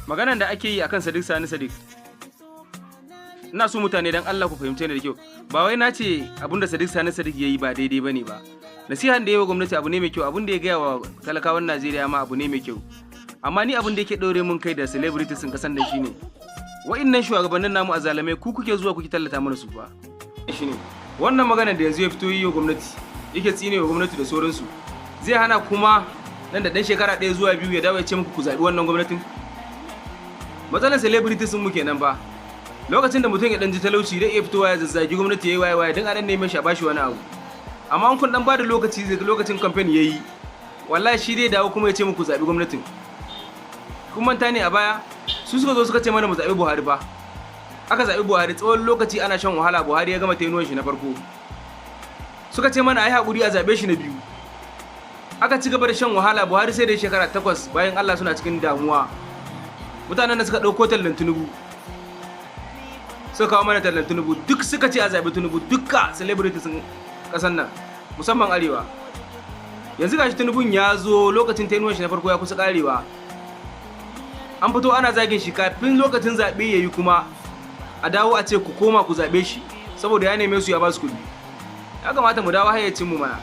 maganan da ake yi akan Sadiq Sani Sadiq, ina so mutane dan Allah ku fahimce ni da kyau. Ba wai na ce abinda Sadiq Sani Sadiq yayi ba daidai bane ba. Nasihan da yayi wa gwamnati abu ne mai kyau, abin da ya gaya wa talakawan Najeriya ma abu ne mai kyau. Amma ni abin da yake ɗaure mun kai da celebrities sun kasan nan shine wa'innan shugabannin namu azalamai ku kuke zuwa kuke tallata mana su fa. Shine wannan maganar da yanzu ya fito yi wa gwamnati, yake tsine wa gwamnati da sauransu, zai hana kuma nan da ɗan shekara 1 zuwa 2 ya dawo ya ce muku ku zaɓi wannan gwamnatin? Matsalar celebrities sun mu kenan ba. Lokacin da mutum ya ɗan ji talauci zai iya fitowa ya zazzagi gwamnati yayi waye don a dan neman shi a bashi wani abu. Amma an kun dan bada lokaci daga lokacin campaign yayi, wallahi shi dai dawo kuma ya ce muku zaɓi gwamnatin. Kun manta ne a baya su suka zo suka ce mana mu zaɓi Buhari ba. Aka zaɓi Buhari tsawon lokaci ana shan wahala, Buhari ya gama tenuwan shi na farko. Suka ce mana ai haƙuri a zaɓe shi na biyu. Aka ci gaba da shan wahala, Buhari sai da shekara 8 bayan Allah suna cikin damuwa. Mutanen da suka ɗauko tallan Tinubu suka kawo mana tallan Tinubu, duk suka ce a zaɓi Tinubu, dukka celebrities ƙasan nan musamman arewa. Yanzu gashi Tinubun ya zo lokacin tenuwan shi na farko ya kusa ƙarewa. An fito ana zagin shi kafin lokacin zaɓe ya yi kuma a dawo a ce ku koma ku zaɓe shi saboda ya neme su ya ba su kuɗi. Ya kamata mu dawo hayyacin mu mana.